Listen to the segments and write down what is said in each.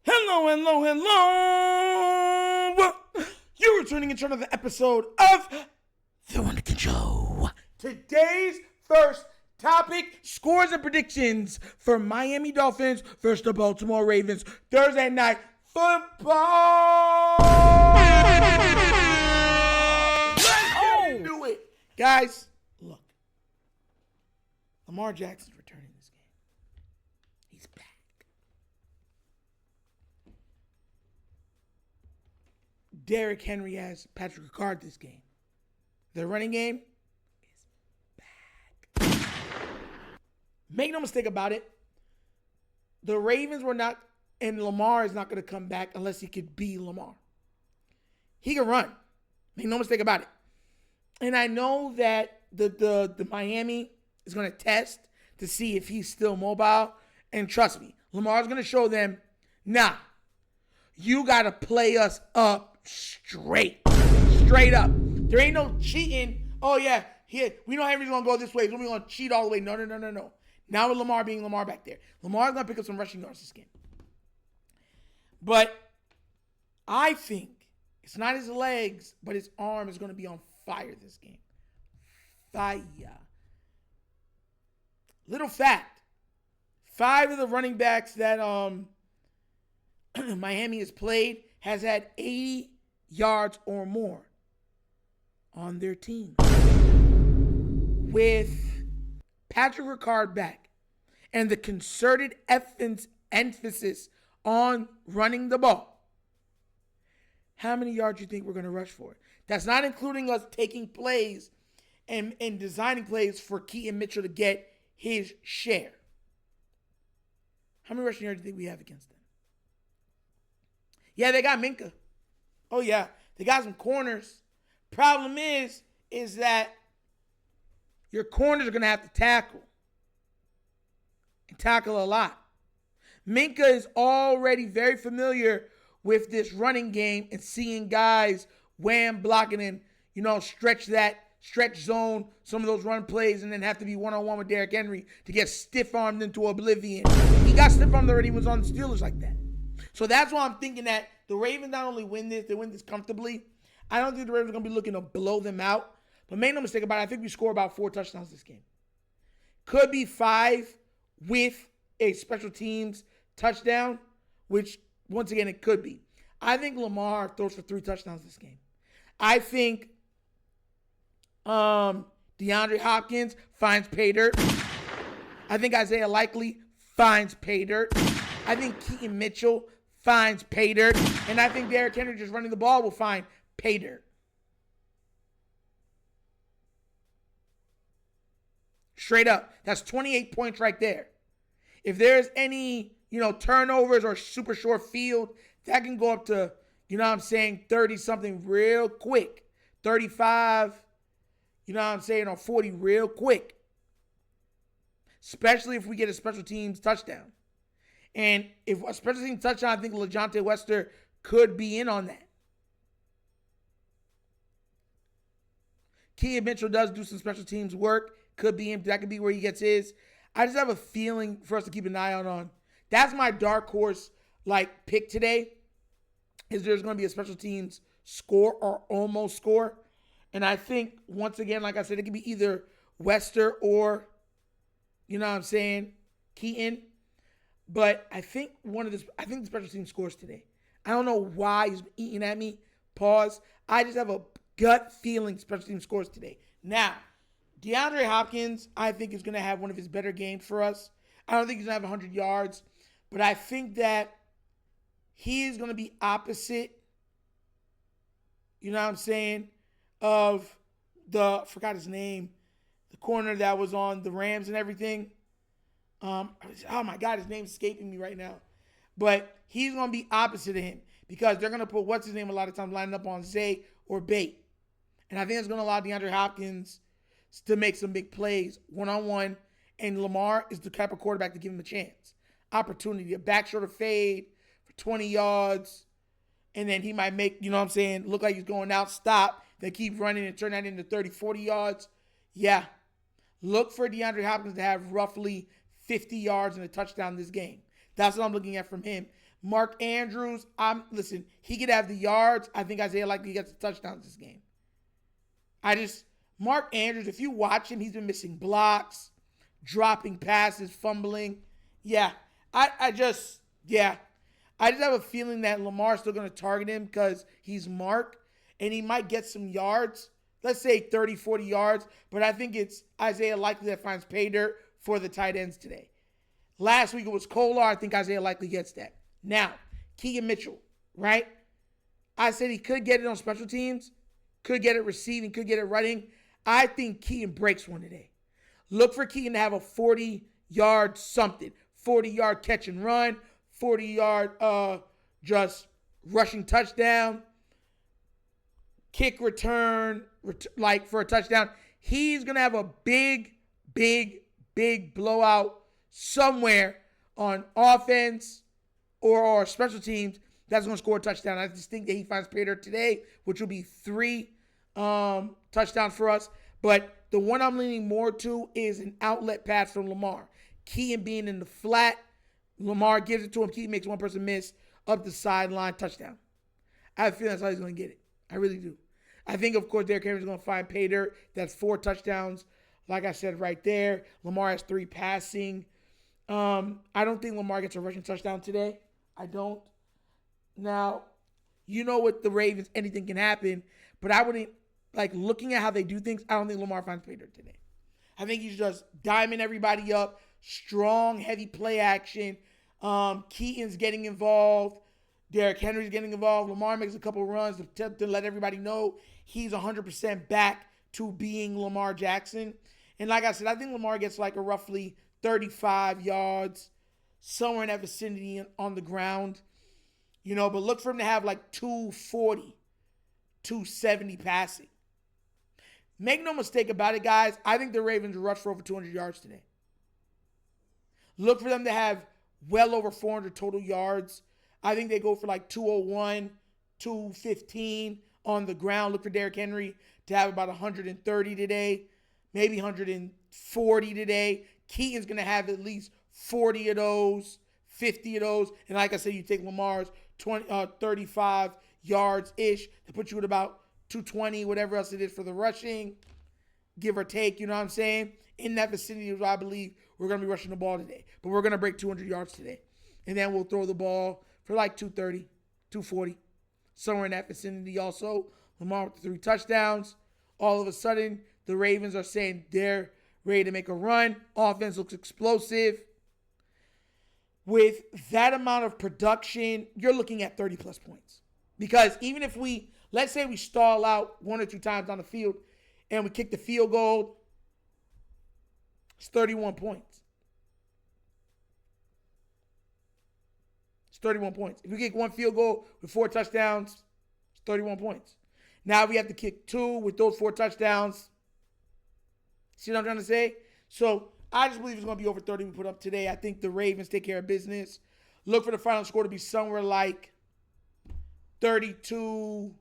Hello, hello, hello. You're returning into another episode of TheWunderkindShow. Today's first topic, scores and predictions for Miami Dolphins versus the Baltimore Ravens. Thursday night football. Let's get into it. Guys, look. Lamar Jackson's returning this game. He's back. Derrick Henry has Patrick Ricard this game. The running game is back. Make no mistake about it. The Ravens were not, and Lamar is not going to come back unless he could be Lamar. He can run. Make no mistake about it. And I know that the Miami is going to test to see if he's still mobile. And trust me, Lamar's going to show them, nah, you got to play us up straight up. There ain't no cheating. Oh, yeah, here, we know Henry's going to go this way. So we're going to cheat all the way. No. Now with Lamar being Lamar back there. Lamar's going to pick up some rushing yards this game. But I think it's not his legs, but his arm is going to be on fire this game. Fire. Little fact. 5 of the running backs that Miami has played has had 80 yards or more on their team. With Patrick Ricard back and the concerted emphasis on running the ball, how many yards do you think we're going to rush for? That's not including us taking plays and designing plays for Keaton Mitchell to get his share. How many rushing yards do you think we have against them? Yeah, they got Minka. Oh, yeah. They got some corners. Problem is that your corners are going to have to tackle. And tackle a lot. Minka is already very familiar with this running game and seeing guys wham blocking and, stretch zone, some of those run plays, and then have to be one-on-one with Derrick Henry to get stiff-armed into oblivion. He got stiff-armed already. He was on the Steelers like that. So that's why I'm thinking that the Ravens not only win this, they win this comfortably. I don't think the Ravens are going to be looking to blow them out. But make no mistake about it, I think we score about 4 touchdowns this game. Could be 5 with a special teams touchdown, which, once again, it could be. I think Lamar throws for 3 touchdowns this game. I think DeAndre Hopkins finds pay dirt. I think Isaiah Likely finds pay dirt. I think Keaton Mitchell finds pay dirt. And I think Derrick Henry just running the ball will find pay dirt. Straight up. That's 28 points right there. If there's any, turnovers or super short field, that can go up to, 30-something real quick. 35, or 40 real quick. Especially if we get a special teams touchdown. And if a special teams touchdown, I think LeJohntay Wester could be in on that. Keaton Mitchell does do some special teams work. Could be him. That could be where he gets his. I just have a feeling for us to keep an eye out on. That's my dark horse pick today. Is there's going to be a special teams score or almost score. And I think, once again, like I said, it could be either Wester or, Keaton. But I think the special team scores today. I don't know why he's eating at me. Pause. I just have a gut feeling special team scores today. Now, DeAndre Hopkins, I think, is going to have one of his better games for us. I don't think he's going to have 100 yards. But I think that he is going to be opposite, of I forgot his name, the corner that was on the Rams and everything. Oh my God, his name's escaping me right now. But he's going to be opposite of him because they're going to put what's his name a lot of times lining up on Zay or Bait. And I think it's going to allow DeAndre Hopkins to make some big plays one-on-one. And Lamar is the type of quarterback to give him a chance. Opportunity, a back shoulder fade for 20 yards. And then he might make, look like he's going out, stop, then keep running and turn that into 30, 40 yards. Yeah. Look for DeAndre Hopkins to have roughly 50 yards and a touchdown this game. That's what I'm looking at from him. Mark Andrews, listen, he could have the yards. I think Isaiah likely gets the touchdowns this game. Mark Andrews, if you watch him, he's been missing blocks, dropping passes, fumbling. Yeah, I just have a feeling that Lamar's still going to target him because he's Mark, and he might get some yards. Let's say 30, 40 yards, but I think it's Isaiah likely that finds pay dirt for the tight ends today. Last week it was Kolar. I think Isaiah likely gets that. Now, Keegan Mitchell, right? I said he could get it on special teams, could get it receiving, could get it running. I think Keegan breaks one today. Look for Keegan to have a 40-yard something, 40-yard catch and run, 40-yard just rushing touchdown, kick return, like for a touchdown. He's going to have a big blowout somewhere on offense or special teams that's going to score a touchdown. I just think that he finds pay dirt today, which will be 3 touchdowns for us. But the one I'm leaning more to is an outlet pass from Lamar. Keegan being in the flat. Lamar gives it to him. Keegan makes one person miss up the sideline, touchdown. I have a feeling that's how he's going to get it. I really do. I think, of course, Derrick Henry's going to find pay dirt. That's 4 touchdowns. Like I said right there, Lamar has 3 passing. I don't think Lamar gets a rushing touchdown today. I don't. Now, you know with the Ravens, anything can happen. But I wouldn't, looking at how they do things, I don't think Lamar finds pay dirt today. I think he's just diming everybody up. Strong, heavy play action. Keaton's getting involved. Derrick Henry's getting involved. Lamar makes a couple runs to let everybody know he's 100% back to being Lamar Jackson. And like I said, I think Lamar gets a roughly 35 yards, somewhere in that vicinity on the ground. But look for him to have 240, 270 passing. Make no mistake about it, guys. I think the Ravens will rush for over 200 yards today. Look for them to have well over 400 total yards. I think they go for 201, 215 on the ground. Look for Derrick Henry to have about 130 today, maybe 140 today. Keaton's going to have at least 40 of those, 50 of those. And like I said, you take Lamar's 35 yards-ish. They put you at about 220, whatever else it is for the rushing, give or take, you know what I'm saying? In that vicinity is where I believe we're going to be rushing the ball today. But we're going to break 200 yards today. And then we'll throw the ball for 230, 240, somewhere in that vicinity also. Lamar with 3 touchdowns. All of a sudden, the Ravens are saying they're ready to make a run. Offense looks explosive. With that amount of production, you're looking at 30-plus points. Because even if let's say we stall out 1 or 2 times on the field and we kick the field goal, it's 31 points. It's 31 points. If we kick 1 field goal with 4 touchdowns, it's 31 points. Now we have to kick 2 with those 4 touchdowns. See what I'm trying to say? So I just believe it's going to be over 30 we put up today. I think the Ravens take care of business. Look for the final score to be somewhere 32,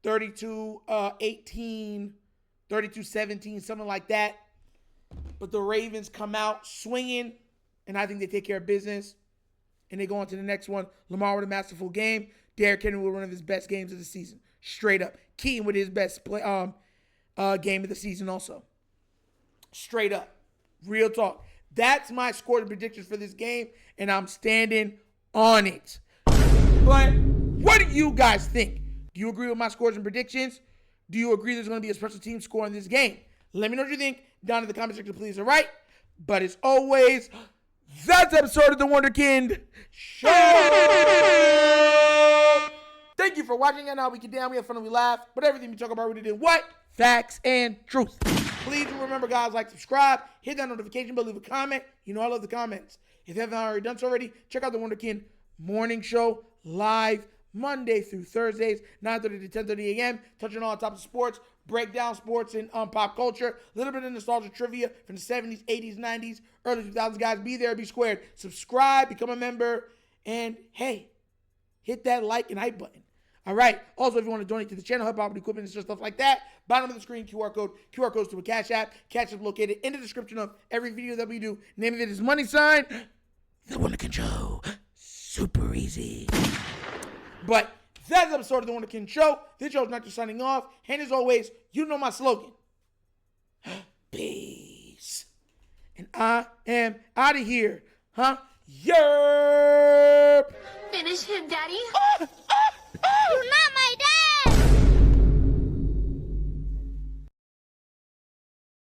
18, 32-17, something like that. But the Ravens come out swinging, and I think they take care of business. And they go on to the next one. Lamar with a masterful game. Derrick Henry with one of his best games of the season. Straight up. Keaton with his best game of the season also. Straight up. Real talk. That's my score and predictions for this game, and I'm standing on it. But what do you guys think? Do you agree with my scores and predictions? Do you agree there's going to be a special team score in this game? Let me know what you think down in the comment section, please. All right? But as always, that's episode of The Wunderkind Show. Thank you for watching. And now we get down, we have fun, and we laugh. But everything we talk about, we did what? Facts and truth. Please remember, guys, subscribe, hit that notification bell, leave a comment. You know I love the comments. If you haven't already done so already, check out The Wunderkind Morning Show live Monday through Thursdays, 9:30 to 10:30 a.m., touching all topics of sports, break down sports and pop culture, a little bit of nostalgia trivia from the 70s, 80s, 90s, early 2000s. Guys, be there, be squared. Subscribe, become a member, and hey, hit that like and hype button. All right. Also, if you want to donate to the channel, help out with equipment and stuff like that, bottom of the screen, QR code. QR codes to a Cash App. Cash App located in the description of every video that we do. Name of it is $, The Wunderkind Show. super easy. But that's the episode of The Wonder Kid Show. This show's not just signing off. And as always, you know my slogan. Peace. And I am out of here. Huh? Yerp. Finish him, Daddy. Ah!